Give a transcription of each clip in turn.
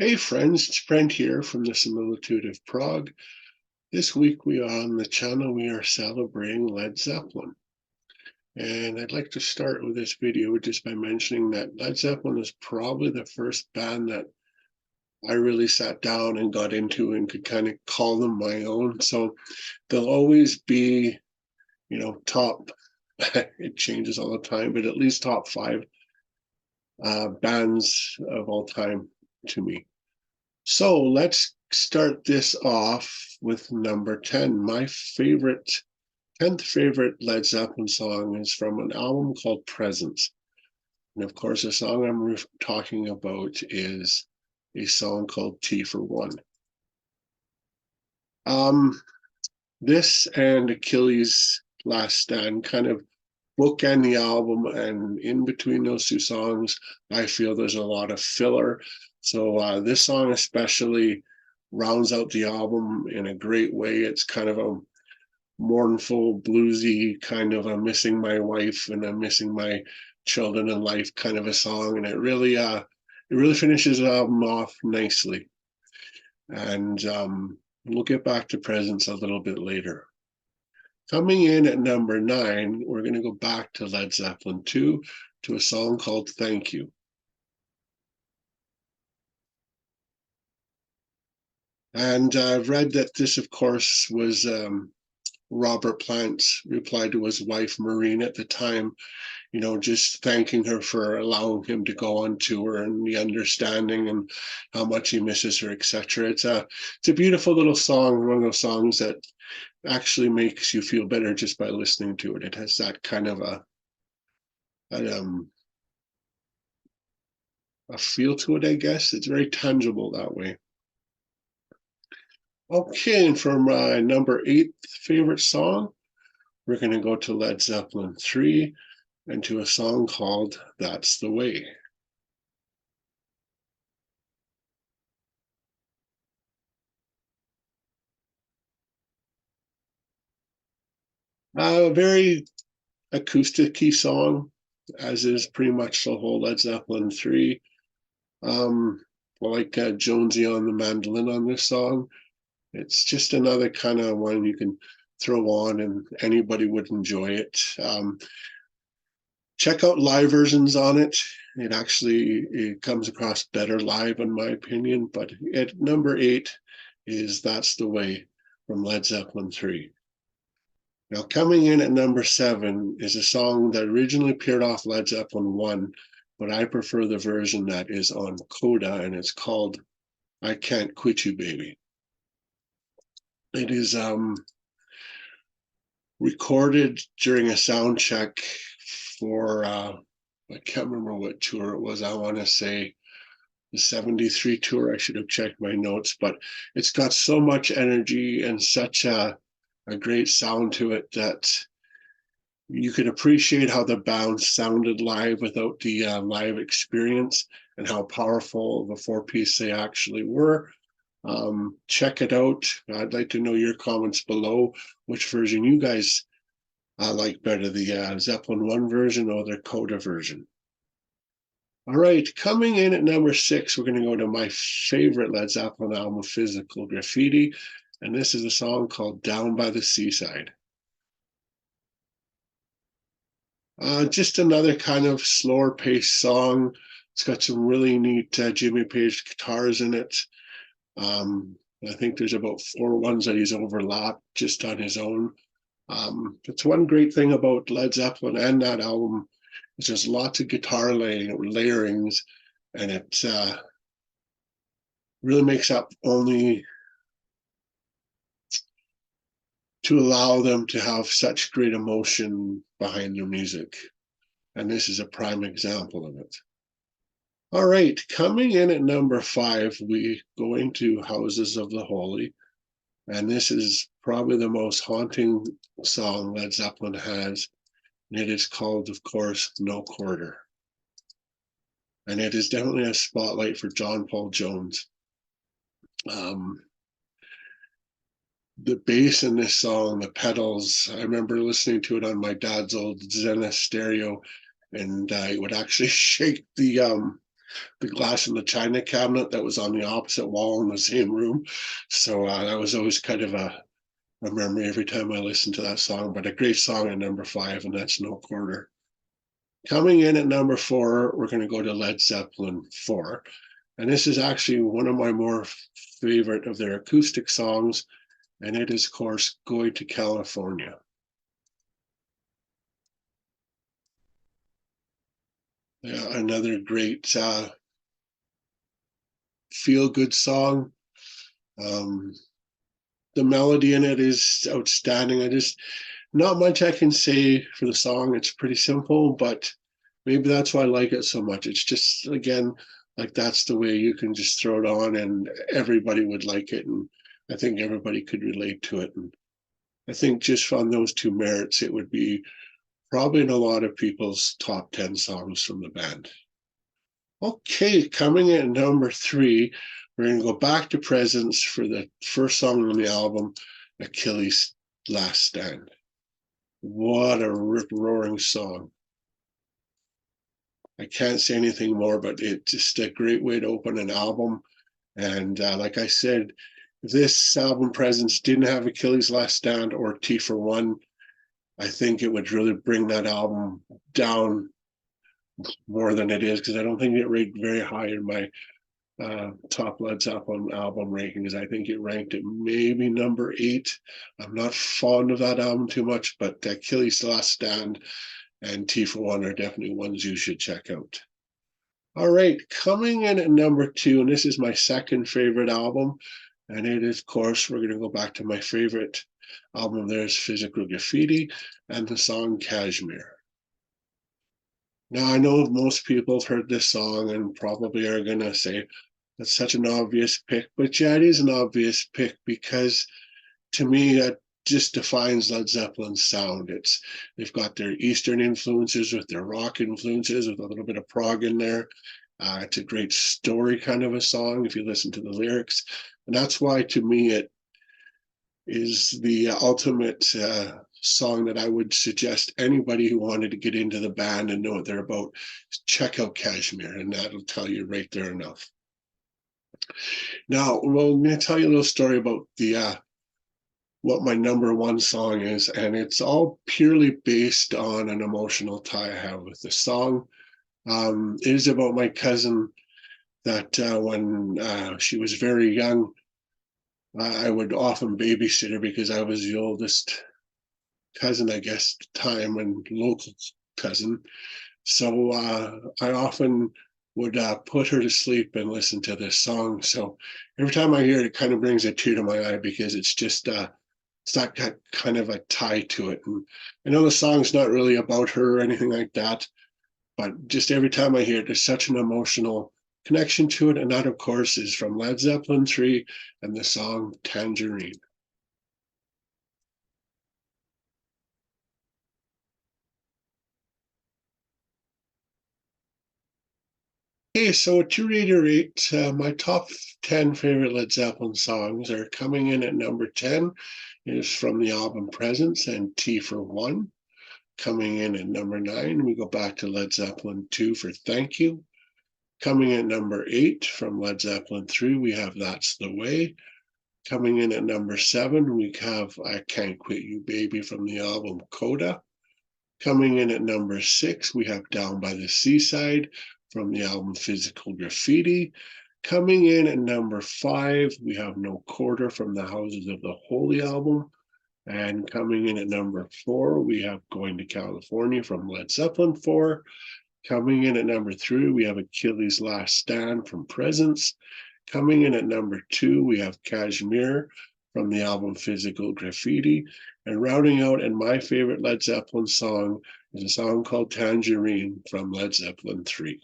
Hey friends, it's Brent here from the Similitude of Prague. This week we are on the channel, we are celebrating Led Zeppelin. And I'd like to start with this video just by mentioning that Led Zeppelin is probably the first band that I really sat down and got into and could kind of call them my own. So they'll always be, top, it changes all the time, but at least top five bands of all time to me. So let's start this off with number 10. My 10th favorite Led Zeppelin song is from an album called Presence. And of course, the song I'm talking about is a song called T for One. Um, this and Achilles' Last Stand kind of bookend the album, and in between those two songs, I feel there's a lot of filler. So this song especially rounds out the album in a great way. It's kind of a mournful, bluesy kind of a missing my wife and I'm missing my children in life kind of a song, and it really finishes the album off nicely. And we'll get back to Presence a little bit later. Coming in at number 9, we're going to go back to Led Zeppelin 2 to a song called Thank You. And I've read that this, of course, was Robert Plant's reply to his wife, Maureen, at the time, just thanking her for allowing him to go on tour and the understanding and how much he misses her, etc. It's a beautiful little song, one of those songs that actually makes you feel better just by listening to it. It has that kind of a a feel to it, I guess. It's very tangible that way. Okay, and for my number 8 favorite song, we're going to go to Led Zeppelin 3 and to a song called That's the Way. A very acoustic-y song, as is pretty much the whole Led Zeppelin 3. I like Jonesy on the mandolin on this song. It's just another kind of one you can throw on and anybody would enjoy it. Check out live versions on it. It comes across better live, in my opinion. But at number 8 is That's the Way from Led Zeppelin 3. Now, coming in at number 7 is a song that originally appeared off Led Zeppelin 1, but I prefer the version that is on Coda, and it's called I Can't Quit You, Baby. It is recorded during a sound check for I can't remember what tour it was. I want to say the 73 tour. I should have checked my notes, but it's got so much energy and such a great sound to it that you could appreciate how the band sounded live without the live experience and how powerful the 4-piece they actually were. Check it out. I'd like to know your comments below, which version you guys like better, the Zeppelin 1 version or the Coda version. All right, coming in at number 6, we're going to go to my favorite Led Zeppelin album, Physical Graffiti, and this is a song called Down by the Seaside. Just another kind of slower paced song. It's got some really neat Jimmy Page guitars in it. I think there's about 4 ones that he's overlapped just on his own. It's one great thing about Led Zeppelin and that album is there's lots of guitar layerings, and it really makes up only to allow them to have such great emotion behind their music. And this is a prime example of it. All right, coming in at number 5, we go into Houses of the Holy. And this is probably the most haunting song Led Zeppelin has. And it is called, of course, No Quarter. And it is definitely a spotlight for John Paul Jones. The bass in this song, the pedals, I remember listening to it on my dad's old Zenith stereo, and it would actually shake the glass in the china cabinet that was on the opposite wall in the same room. So that was always kind of a memory every time I listened to that song. But a great song at number 5, and that's No Quarter. Coming in at number 4, we're going to go to Led Zeppelin 4. And this is actually one of my more favorite of their acoustic songs, and it is, of course, Going to California. Yeah, another great feel-good song. Um, the melody in it is outstanding. Not much I can say for the song. It's pretty simple, but maybe that's why I like it so much. It's just, again, like that's the way you can just throw it on and everybody would like it. And I think everybody could relate to it. And I think just on those two merits, it would be probably in a lot of people's top 10 songs from the band. Okay, coming in at number 3, we're going to go back to Presence for the first song on the album, Achilles' Last Stand. What a rip-roaring song. I can't say anything more, but it's just a great way to open an album. And like I said, if this album Presence didn't have Achilles' Last Stand or T for One, I think it would really bring that album down more than it is, because I don't think it ranked very high in my top Led Zeppelin album rankings. I think it ranked at maybe number 8. I'm not fond of that album too much, but Achilles' Last Stand and T for One are definitely ones you should check out. All right, coming in at number 2, and this is my second favorite album, and it is, of course, we're going to go back to my favorite album. There's Physical Graffiti and the song Kashmir. Now, I know most people have heard this song and probably are going to say, that's such an obvious pick, but yeah, it is an obvious pick because to me, that just defines Led Zeppelin's sound. They've got their Eastern influences with their rock influences with a little bit of prog in there. It's a great story kind of a song if you listen to the lyrics. And that's why, to me, it is the ultimate song that I would suggest anybody who wanted to get into the band and know what they're about, check out Kashmir, and that'll tell you right there enough. Now, well, I'm going to tell you a little story about the what my number 1 song is, and it's all purely based on an emotional tie I have with the song. It is about my cousin that when she was very young, I would often babysit her because I was the oldest cousin, I guess, at the time, and local cousin. So I often would put her to sleep and listen to this song. So every time I hear it, it kind of brings a tear to my eye because it's just it's not got kind of a tie to it. And I know the song's not really about her or anything like that, but just every time I hear it, there's such an emotional connection to it. And that, of course, is from Led Zeppelin 3 and the song Tangerine. Okay, so to reiterate, my top 10 favorite Led Zeppelin songs are coming in at number 10 is from the album Presence and T for One. Coming in at number 9, we go back to Led Zeppelin 2 for Thank You. Coming in at number 8 from Led Zeppelin 3, we have That's the Way. Coming in at number 7, we have I Can't Quit You Baby from the album Coda. Coming in at number 6, we have Down by the Seaside from the album Physical Graffiti. Coming in at number 5, we have No Quarter from the Houses of the Holy album. And coming in at number 4, we have Going to California from Led Zeppelin 4. Coming in at number 3, we have Achilles' Last Stand from Presence. Coming in at number 2, we have Kashmir from the album Physical Graffiti. And rounding out, and my favorite Led Zeppelin song is a song called Tangerine from Led Zeppelin 3.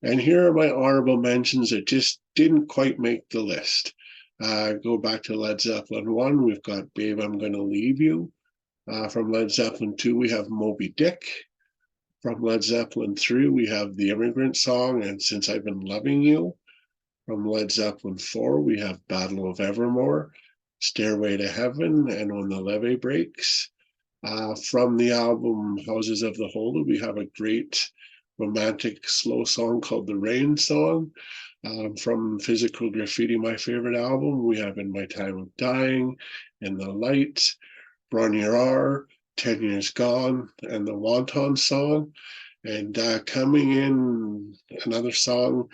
And here are my honorable mentions that just didn't quite make the list. Go back to Led Zeppelin 1, we've got Babe, I'm Gonna Leave You. From Led Zeppelin 2, we have Moby Dick. From Led Zeppelin 3, we have the Immigrant Song and Since I've Been Loving You. From Led Zeppelin 4, we have Battle of Evermore, Stairway to Heaven, and When the Levee Breaks. From the album Houses of the Holy, we have a great romantic slow song called The Rain Song. From Physical Graffiti, my favorite album, we have In My Time of Dying, In the Light, Bron 10 Years Gone, and the Wonton Song. And coming in, another song.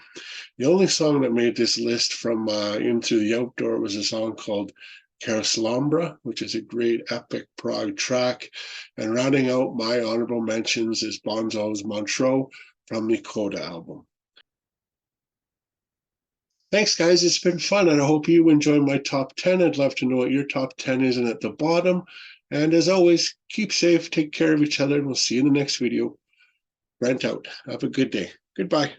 The only song that made this list from Into the Outdoor was a song called Caroslambra, which is a great epic prog track. And rounding out my honorable mentions is Bonzo's Montreux from the Coda album. Thanks, guys. It's been fun, and I hope you enjoy my top 10. I'd love to know what your top 10 is and at the bottom. And as always, keep safe, take care of each other, and we'll see you in the next video. Brent out. Have a good day. Goodbye.